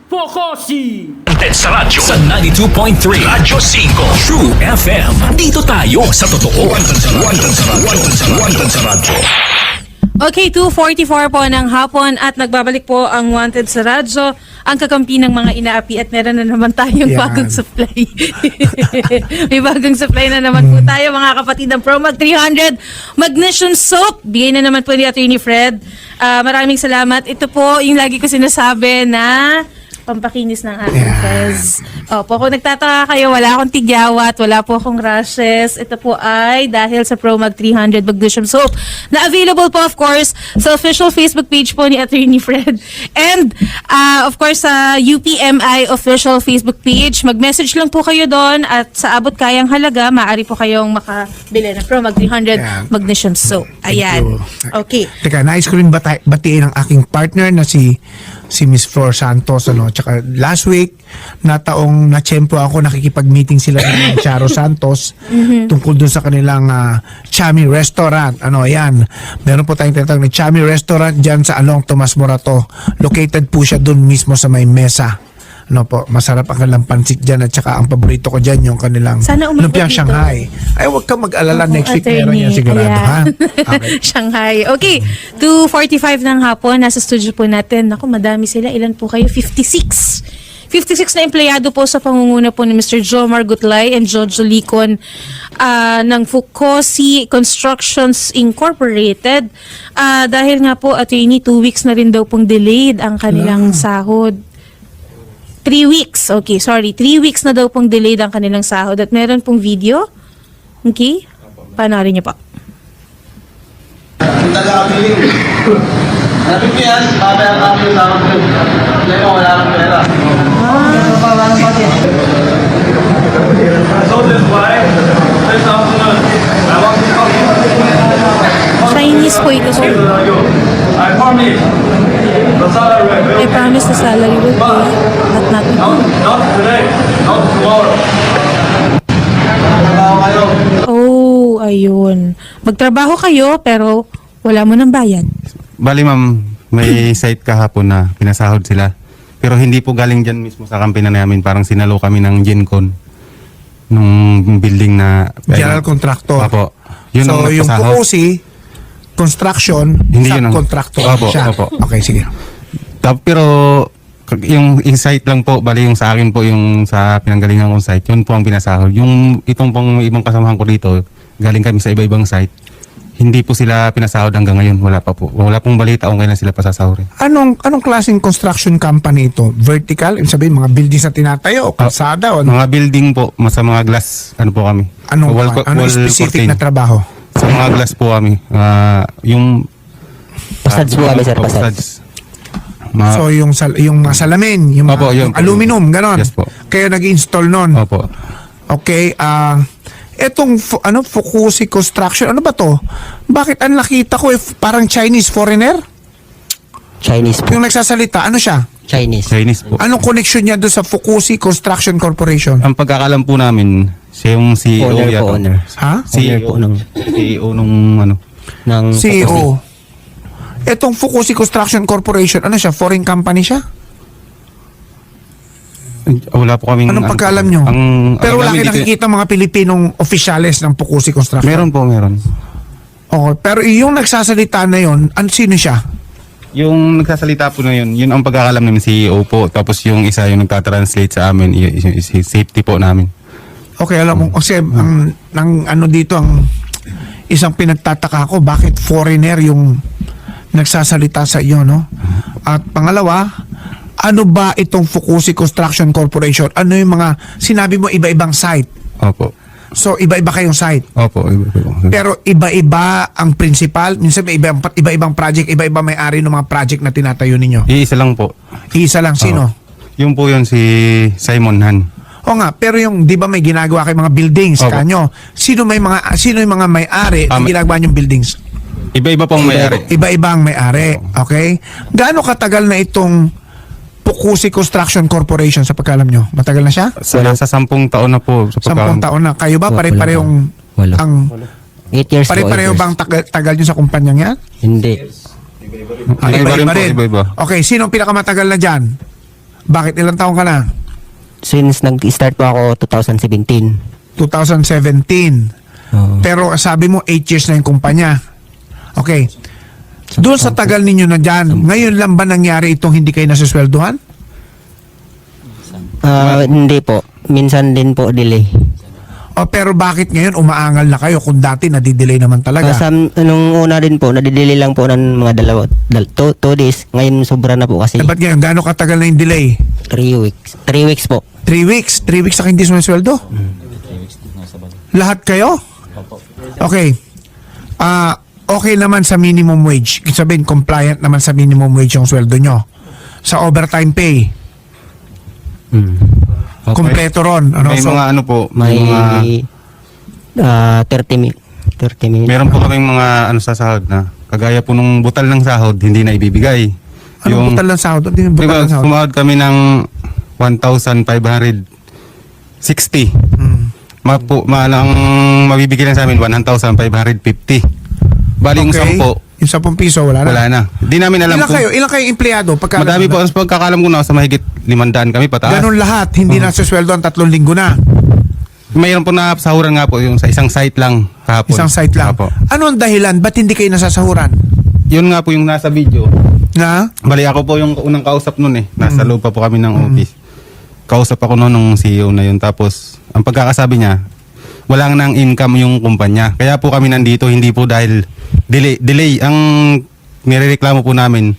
Focosi! Ted sa radyo sa 92.3 Radyo 5 True FM. Dito tayo sa totoo. Wanted sa radyo. Okay, 2:44 po ng hapon at nagbabalik po ang Wanted sa Radyo, ang kakampi ng mga inaapi at meron na naman tayong bagong supply. May bagong supply na naman po tayo mga kapatid ng Promag 300 Magnesium Soap. Bigay na naman po ni Attorney Fred. Maraming salamat. Ito po yung lagi ko sinasabi na pampakinis ng ating fez. Opo, kung nagtataka kayo, wala akong tigyawat, wala po akong rashes. Ito po ay dahil sa Promag 300 Magnesium Soap na available po of course sa official Facebook page po ni Attorney Fred. And of course sa UPMI official Facebook page. Mag-message lang po kayo doon at sa abot kayang halaga, maaari po kayong makabili ng Promag 300 Magnesium Soap. Ayan. Okay. Teka, nais ko rin batiin ang aking partner na si Miss Flor Santos, ano. Tsaka last week na taong na-tsempo ako, nakikipag-meeting sila ni Charo Santos tungkol dun sa kanilang Chami Restaurant. Ano, ayan. Meron po tayong tinatawag na Chami Restaurant dyan sa Along Tomas Morato. Located po siya dun mismo sa may mesa. Ano po, masarap ang kanilang pansit dyan at saka ang paborito ko dyan yung kanilang Sana umabot lumpiang dito. Shanghai. Ay, huwag kang mag-alala, next week Attorney, meron yan sigurado, ayan. ha? Okay. Shanghai. Okay, 2:45 ng hapon, nasa studio po natin. Naku, madami sila. Ilan po kayo? 56. 56 na empleyado po sa pangunguna po ni Mr. Jomar Gutlay and Jojo Licon ng Fucosi Constructions Incorporated. Dahil nga po, attorney, 2 weeks na rin daw pong delayed ang kanilang sahod. 3 weeks. Okay, sorry. 3 weeks na daw pong delayed ang kanilang sahod. At meron pong video. Okay? Panoorin niyo po. Taga-abiling. Hanapin ko yan, mamaya kami yung sama ko. Problema, wala akong pera. So this why, this afternoon, I want to talk to you. Chinese po ito, sir. I promise, the salary will I promise the salary will pay at not not today, not tomorrow. Trabaho kayo. Oh, ayun. Magtrabaho kayo pero wala mo ng bayan. Bali ma'am, may site kahapon na pinasahod sila. Pero hindi po galing dyan mismo sa kampina namin. Parang sinalo kami ng Gencon. Nung building na... General contractor. Apo. Yun So, ang yung nagpasahod. Pukusi, construction, Hindi yun ang- subcontractor Opo, siya. opo. Okay, sige. Pero yung site lang po, bali yung sa akin po, yung sa pinanggalingan kong site, yun po ang pinasahod. Yung itong pong ibang kasamahan ko dito, galing kami sa iba-ibang site. Hindi po sila pinasahod hanggang ngayon. Wala pa po. Wala pong balita kung kailan sila pasasahurin. Anong klaseng construction company ito? Vertical? Ibig sabihin, mga buildings na tinatayo, o kalsada, o ano? Mga building po, sa mga glass, ano po kami. Anong Wall specific curtain. na trabaho? Sa mga glass po kami. Yung... Pasads po kami, sir, pasads. pasads. So, yung mga salamin, yung, Opo, yun yung po. aluminum, ganon. Yes po. Kayo nag-install nun. Opo. Okay, etong Fukusi Construction, ano ba to? Bakit ang nakita ko parang Chinese foreigner? Chinese po. Yung nagsasalita, ano siya? Chinese. Chinese po. Anong connection niya doon sa Fukusi Construction Corporation? Ang pagkakalam po namin, siya yung CEO Owner yata. po, owner. Ha? Owner po ng CEO nung ano. ng CEO. Etong Fukusi Construction Corporation, ano siya? Foreign company siya? Wala po kaming... Anong pagkaalam nyo? Pero wala namin kayo dito- nakikita mga Pilipinong opisyales ng Fukusi Construction? Meron po, meron. Okay, pero yung nagsasalita na yon, sino siya? Yung nagsasalita po na yun, yun ang pagkakalam namin CEO po. Tapos yung isa yung nagtatranslate sa amin, yung safety po namin. Okay, alam mo, kasi ang ano dito, ang isang pinagtataka ko, bakit foreigner yung nagsasalita sa iyo, no? At pangalawa, ano ba itong Fukusi Construction Corporation? Ano yung mga, sinabi mo iba-ibang site? Opo. So, iba-iba kayong site. Opo. Pero iba-iba ang principal, minsan may iba-ibang project, iba-iba may-ari ng mga project na tinatayo ninyo. Iisa lang po. Isa lang, sino? Yung po yun si Simon Han. O nga, pero yung 'di ba may ginagawa kay mga buildings Opo. kanyo? Sino yung mga may-ari ng may- ginagawa yung buildings? Iba-iba pong may-ari. Iba-iba ang may-ari, okay? Gaano katagal na itong Fukusi Construction Corporation sa pagkalam nyo? Matagal na siya? Nasa 10 taon na po. Sa 10 taon na. Kayo ba pare-parehong Walo. ang 8 years po. pare-pareho 8 years. bang tagal nyo sa kumpanyang yan? Hindi. Ah, Iba-iba rin po, rin. iba-iba. Okay, sino ang pinakamatagal na dyan? Bakit ilang taon ka na? Since nag-start po ako 2017. 2017. Oo. Pero sabi mo 8 years na yung kumpanya. Okay. Doon sa tagal ninyo na dyan, ngayon lang ba nangyari itong hindi kayo nasusweldohan? Hindi po. Minsan din po delay. O pero bakit ngayon umaangal na kayo kung dati nadidelay naman talaga? Nung una din po, nadidelay lang po ng mga 2 days. Ngayon sobra na po kasi Eh, ba't ngayon? Gaano katagal na yung delay? 3 weeks. 3 weeks po. 3 weeks? 3 weeks na hindi sumasweldo? Lahat kayo? Okay. Okay naman sa minimum wage. Ibig sabihin, compliant naman sa minimum wage yung sweldo nyo. Sa overtime pay, Okay. kompleto ron. Ano? May So, mga ano po, May may mga 30 minutes. meron po kaming mga ano sa sahod na kagaya po nung butal ng sahod hindi na ibibigay. anong butal lang sahod? Ano yung butal Diba, lang sahod? sumahod kami ng 1,560. Ang mabibigay lang sa amin 1,550. Bali yung 10, Yung 10 piso, wala na. wala na. Di namin alam Ilan kung kayo? Ilan kayo empleyado? madami po. Ang pagkakalam ko na sa mahigit 500 kami pataas. Ganun lahat. Hindi na susweldo ang 3 linggo na. Mayroon po na sahuran nga po yung sa isang site lang kahapon. Isang site lang. Apo. Ano ang dahilan? Ba't hindi kayo nasasahuran? Yun nga po yung nasa video. Na? Bali ako po yung unang kausap nun eh. Nasa loob pa po kami ng office. Kausap ako noon ng CEO na yun. Tapos ang pagkakasabi niya, wala nang income yung kumpanya. Kaya po kami nandito, hindi po dahil delay. Ang nirereklamo po namin,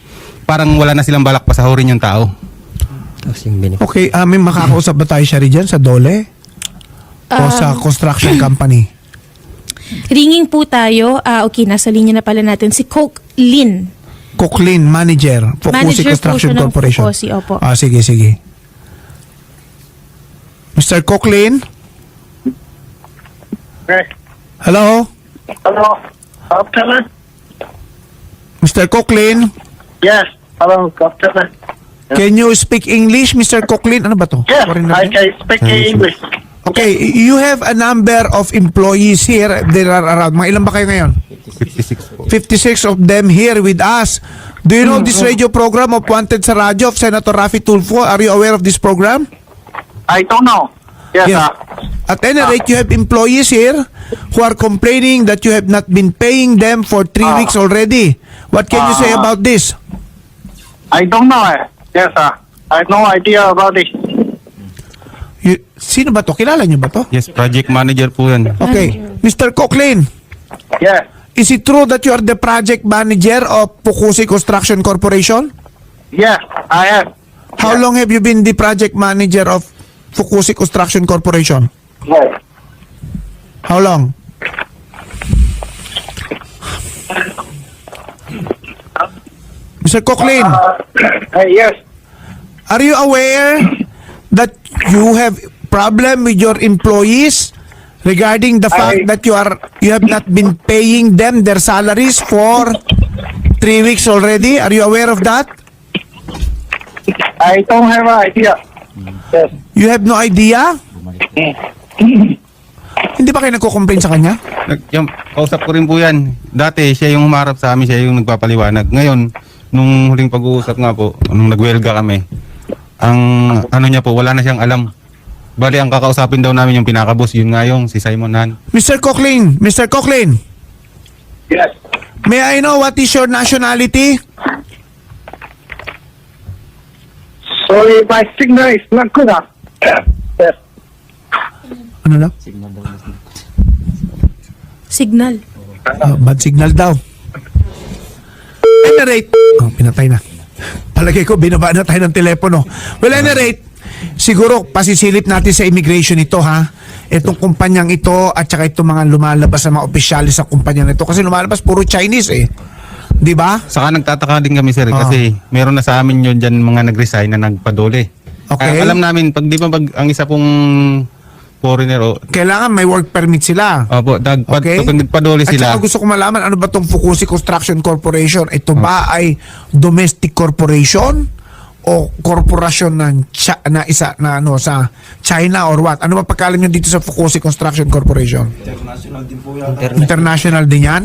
parang wala na silang balak pasahurin yung tao. Tapos yung benefit. Okay, may makakausap ba tayo siya dyan sa Dole? O sa construction company? Ringing po tayo. Okay, nasa linya na pala natin si Coke Lin. Cochlin, manager. Fukusi Manager po Construction siya ng Corporation. Fukusi, opo. Sige, sige. Mr. Cochlin? Hello? Hello. Afternoon. Mr. Cochlin? Yes. Hello. Afternoon. Can you speak English, Mr. Cochlin? Ano ba to? Yes, Foreigner I ba? can speak English. Okay, you have a number of employees here. There are around, mga ilan ba kayo ngayon? 56 po. 56 of them here with us. Do you know this radio program of Wanted sa Radyo of Senator Raffy Tulfo? Are you aware of this program? I don't know. Yes, Yes. At any rate, you have employees here who are complaining that you have not been paying them for 3 weeks already. What can you say about this? I don't know. Yes, sir. I have no idea about it. Sino ba to? Kilala niyo ba to? Yes, project manager po yan. Okay. Mr. Cochlin, Yes. is it true that you are the project manager of Fukusi Construction Corporation? Yes, I am. How long have you been the project manager of Fukusi Construction Corporation? Yes. How long? Mr. Cochlin, Yes. are you aware that you have problem with your employees regarding the fact that you have not been paying them their salaries for 3 weeks already? Are you aware of that? I don't have an idea. Yes. You have no idea? Hindi ba kayo nagko-complain sa kanya? Kausap ko rin po yan. Dati siya yung humarap sa amin, siya yung nagpapaliwanag. Ngayon, nung huling pag-uusap nga po, nung nagwelga kami, ang ano niya po, wala na siyang alam. Bali, ang kakausapin daw namin yung pinaka-boss, yun nga yung si Simon Han. Mr. Cochlin, Yes. may I know what is your nationality? Sorry, my signal is not good. Yes. Ano na? Signal. Bad signal daw. At any rate, pinatay na. Palagay ko, binaba na tayo ng telepono. Well, any rate, siguro pasisilip natin sa immigration ito, ha? Itong kumpanyang ito at saka itong mga lumalabas na mga opisyalis sa kumpanyang ito. Kasi lumalabas puro Chinese eh. Di ba? Saka nagtataka din kami, sir, kasi meron na sa amin yun dyan mga nag-resign na nagpadole. Okay. Alam namin, pag di ba ang isa pong foreigner, Kailangan may work permit sila. opo, Okay. pag nagpadole At sila, saka gusto ko malaman, ano ba itong Fukusi Construction Corporation? Ito ba ay domestic corporation o korporasyon ng na isa na ano sa China or what? Ano ba pagkalam nyo dito sa Fukusi Construction Corporation? International din po yan. International din yan?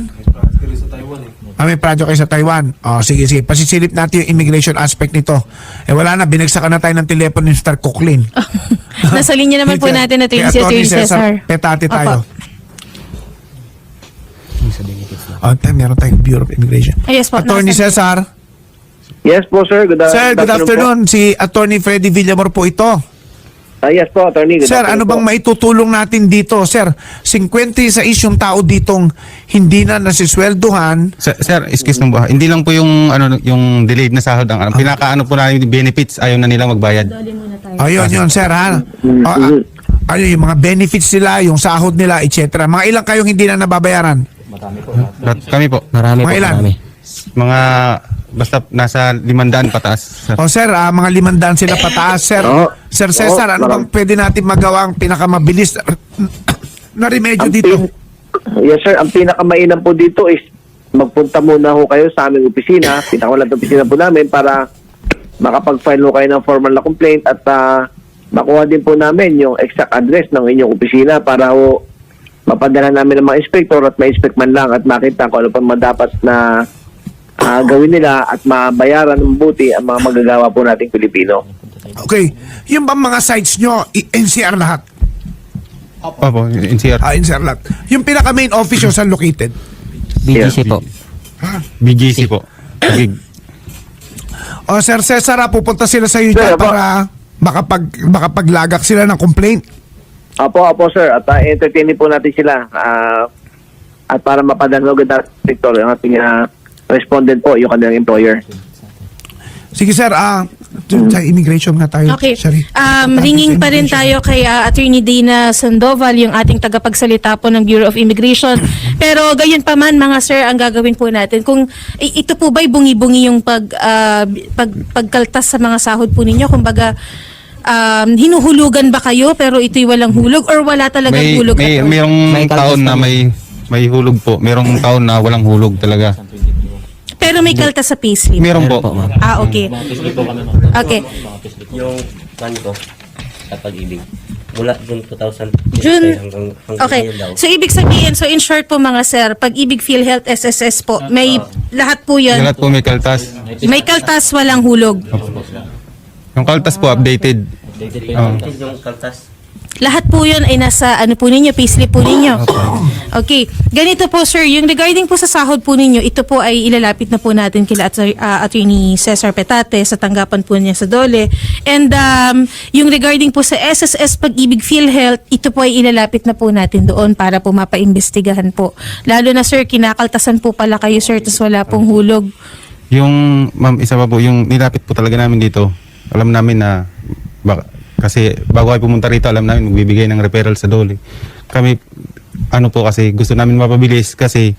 May project kayo sa Taiwan. Sige. Pasisilip natin yung immigration aspect nito. Wala na, binagsakan na tayo ng telepono ni Mr. Cooklin. Nasa linya naman po natin na Kay si Atty. Cesar. Petate tayo. Opo. Meron tayong Bureau of Immigration. Yes po, Attorney nasa- Cesar. Yes po, sir. Sir, good afternoon. Si Attorney Freddy Villamor po ito. Yes po, attorney. Good Sir, afternoon ano bang po. maitutulong natin dito? Sir, 56 yung tao ditong hindi na nasisweldohan. Sir, excuse mo ba? Hindi lang po yung yung delayed na sahod ang pinakaano po namin yung benefits, ayaw na nilang magbayad. Ayun, yun, sir, ha? Ayun, yung mga benefits nila, yung sahod nila, etc. Mga ilang kayong hindi na nababayaran? Kami po. Marami Mga po, ilan? marami. Mga basta nasa 500 pataas. Sir. Sir, mga 500 sila pataas, sir. Oo. Sir Cesar, ano bang pwede natin magawa ang pinakamabilis na remedyo dito? Yes, sir. Ang pinakamainam po dito is magpunta muna ho kayo sa aming opisina, pinakawalan ng opisina po namin para makapag-file ho kayo ng formal na complaint at makuha din po namin yung exact address ng inyong opisina para ho mapadala namin ng mga inspector at ma-inspect man lang at makita kung ano pa man dapat na gawin nila at mabayaran ng mabuti ang mga magagawa po nating Pilipino. Okay. Yung bang mga sites nyo, NCR lahat? Opo, NCR. NCR lahat. Yung pinaka-main office yung saan located? BGC po. BGC po. Big. Sir Cesar, pupunta sila sa iyo Sir, dyan apo. para makapaglagak sila ng complaint. Opo, sir. At entertainin po natin sila. At para mapadala agad natin inspector, yung ating respondent po, yung kanilang employer. Sige sir, sa immigration nga tayo. Okay. Sorry. Ringing pa rin tayo kay Attorney Dana Sandoval, yung ating tagapagsalita po ng Bureau of Immigration. Pero gayon pa man mga sir, ang gagawin po natin, kung ito po ba'y bungi-bungi yung pagkaltas sa mga sahod po ninyo? Kumbaga, hinuhulugan ba kayo pero ito'y walang hulog or wala talagang hulog? Mayroong May taon kaltas na may hulog po. Mayroong taon na walang hulog talaga. Pero may kaltas sa payslip? Meron po. Okay. Okay. Yung ban ko sa pag-ibig mula June 2000 June. hanggang Okay. ngayon daw. So ibig sabihin, so in short po mga sir, Pag-ibig, PhilHealth, SSS po, may lahat po yun. Lahat po may kaltas. May kaltas, walang hulog. Yung kaltas po updated. Yung kaltas. Lahat po yun ay nasa ano po ninyo, payslip po ninyo. Okay. Ganito po sir, yung regarding po sa sahod po ninyo, ito po ay ilalapit na po natin kila Attorney Cesar Petate sa tanggapan po niya sa DOLE. And yung regarding po sa SSS Pag-ibig, PhilHealth, ito po ay ilalapit na po natin doon para po mapaimbestigahan po. Lalo na sir, kinakaltasan po pala kayo sir, tas wala pong hulog. Yung, ma'am, isa pa po, yung nilapit po talaga namin dito, alam namin na, kasi bago kayo pumunta rito, alam namin magbibigay ng referral sa DOLE. Kami, kasi gusto namin mapabilis kasi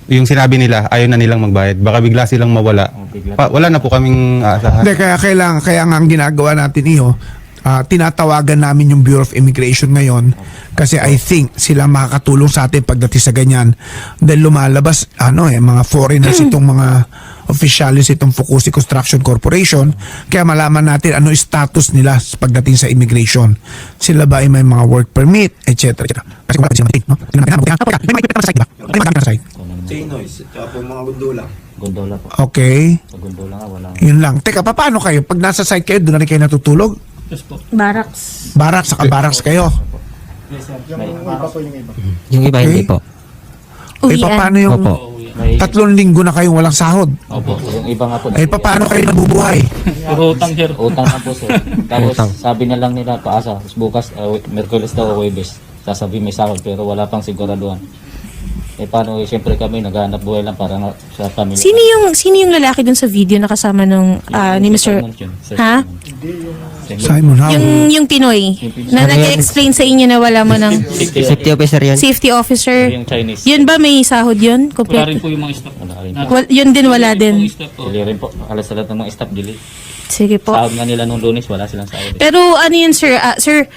yung sinabi nila, ayaw na nilang magbayad. Baka bigla silang mawala. Wala na po kaming aasahan. Hindi, kaya nga ang ginagawa natin tinatawagan namin yung Bureau of Immigration ngayon kasi I think sila makakatulong sa atin pagdating sa ganyan. Dahil lumalabas, mga foreigners itong mga officialis itong Fukusi Construction Corporation, kaya malaman natin ano yung status nila pagdating sa immigration. Sila ba ay may mga work permit, etc. Kasi kung wala sila no? May mga sa site, ba? May mga sa site. Chinois, tsaka po mga gondola. Gondola po. Okay. Sa gondola nga wala. Yun lang. Teka, paano kayo? Pag nasa site kayo, doon na rin kayo natutulog? Barracks. Barracks, barracks kayo. Yung iba hindi po. Paano yung Opo. 3 linggo na kayong walang sahod? Opo, yung iba nga po. Paano kayo nabubuhay? Utang na po sir. Tapos Utang. sabi na lang nila paasa. Tapos bukas, Merkulis daw o Huwebes. Sasabihin may sahod pero wala pang siguraduhan. Paano, siyempre kami naghahanap buhay lang para sa pamilya. Sino yung lalaki dun sa video na kasama nung ni Mr. Ha? Simon Howell. Yung Pinoy na nag-explain sa inyo na wala mo ng Safety officer yan. safety officer. Yung Chinese. Yun ba may sahod yun? Wala rin po yung mga staff. Wala rin. Yun din wala din. Dili rin po. Alas sa lahat ng mga staff, dili. Sige po. Sahod nga nila nung Lunes, wala silang sahod. Pero ano yun sir? Sir,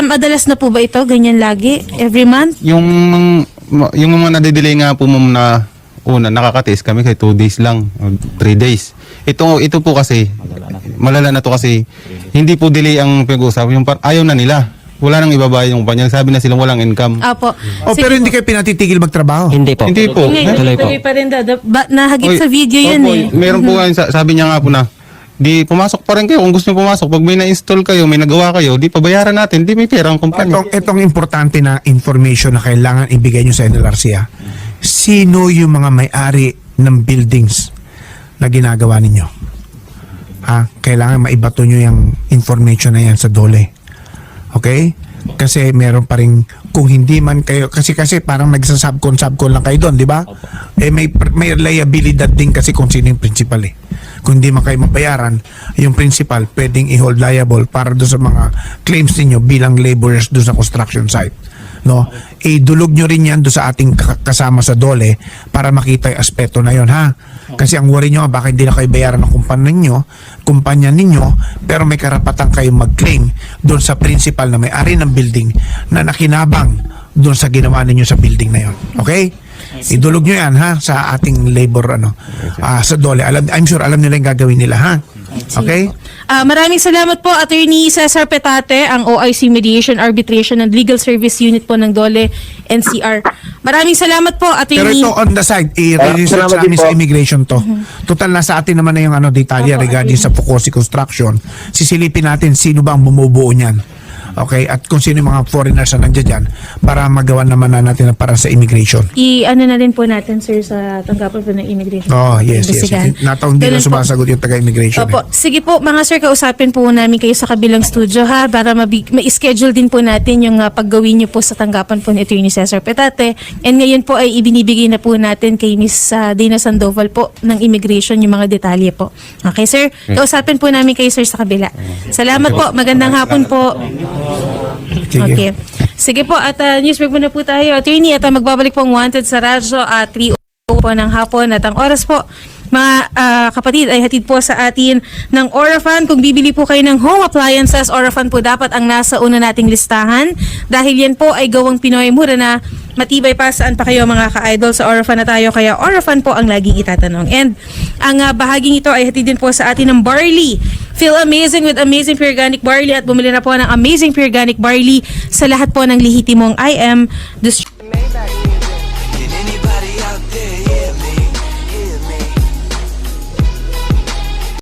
madalas na po ba ito? Ganyan lagi? Every month? Yung mga nadidelay nga po, ma'am, na una, nakakatiis kami kay 2 days lang, 3 days. Ito po kasi, malala na to kasi, hindi po delay ang pinag-uusapan. Ayaw na nila. wala nang ibabayad yung kumpanya. Sabi na silang walang income. Apo. O Sige pero hindi po. kayo pinatitigil magtrabaho. Hindi po. Hindi po. Ngayon, Tuloy po. tuloy pa rin daw. Nahagit Oy, sa video yan opo, eh. Meron po yan, sabi niya nga po na, di pumasok pa rin kayo kung gusto niyo pumasok. Pag may na-install kayo, may nagawa kayo, di pabayaran natin, di may pera ang kumpanya. Itong importante na information na kailangan ibigay nyo sa NLRC. Sino yung mga may-ari ng buildings na ginagawa ninyo? Kailangan maibato nyo yung information na yan sa DOLE. Okay? Kasi meron pa rin, kung hindi man kayo, kasi parang nagsasubcon lang kayo doon, di ba? May liability din kasi kung sino yung principal eh. Kung hindi man kayo mabayaran, yung principal pwedeng i-hold liable para doon sa mga claims ninyo bilang laborers doon sa construction site. No? Idulog nyo rin yan doon sa ating kasama sa DOLE para makita yung aspeto na yon, ha? Kasi ang worry nyo, baka hindi na kayo bayaran ng kumpanya ninyo, pero may karapatan kayong mag-claim doon sa principal na may-ari ng building na nakinabang doon sa ginawa ninyo sa building na yon. Okay? Idulog nyo yan, ha? Sa ating labor, sa DOLE. I'm sure alam nila yung gagawin nila, ha? Okay? Maraming salamat po, Attorney Cesar Petate, ang OIC Mediation, Arbitration and Legal Service Unit po ng DOLE NCR. Maraming salamat po, Pero Attorney. ito on the side, i-research salamat namin din sa po. immigration to. Total na sa atin naman na yung detalya regarding sa Pocosi Construction. Sisilipin natin sino ba ang bumubuo niyan. Okay? At kung sino yung mga foreigners na nandiyan dyan para magawa naman na natin para sa immigration. I-ano na rin po natin, sir, sa tanggapan po ng immigration. Oh, yes. Imbestigahan. Nataon din na Ganun po. sumasagot yung taga-immigration. Opo. Sige po, mga sir, kausapin po namin kayo sa kabilang studio, ha, para ma-schedule din po natin yung paggawin nyo po sa tanggapan po ni Attorney Cesar Petate. And ngayon po ay ibinibigay na po natin kay Miss Dana Sandoval po ng immigration yung mga detalye po. Okay, sir? Kausapin po namin kayo, sir, sa kabila. Salamat po. Magandang hapon po. Sige. Okay. Sige po, at news break muna po tayo, Attorney, at magbabalik po ang Wanted sa radyo at 3 po ng hapon at ang oras po, mga kapatid, ay hatid po sa atin ng Orafan. Kung bibili po kayo ng home appliances, Orafan po dapat ang nasa una nating listahan dahil yan po ay gawang Pinoy, mura na, matibay pa. Saan pa kayo mga ka-idol? Sa Orafan na tayo, kaya Orafan po ang laging itatanong. And ang bahaging ito ay hatid din po sa atin ng barley. Feel amazing with Amazing Pure Organic Barley at bumili na po ng Amazing Pure Organic Barley sa lahat po ng lehitimong IM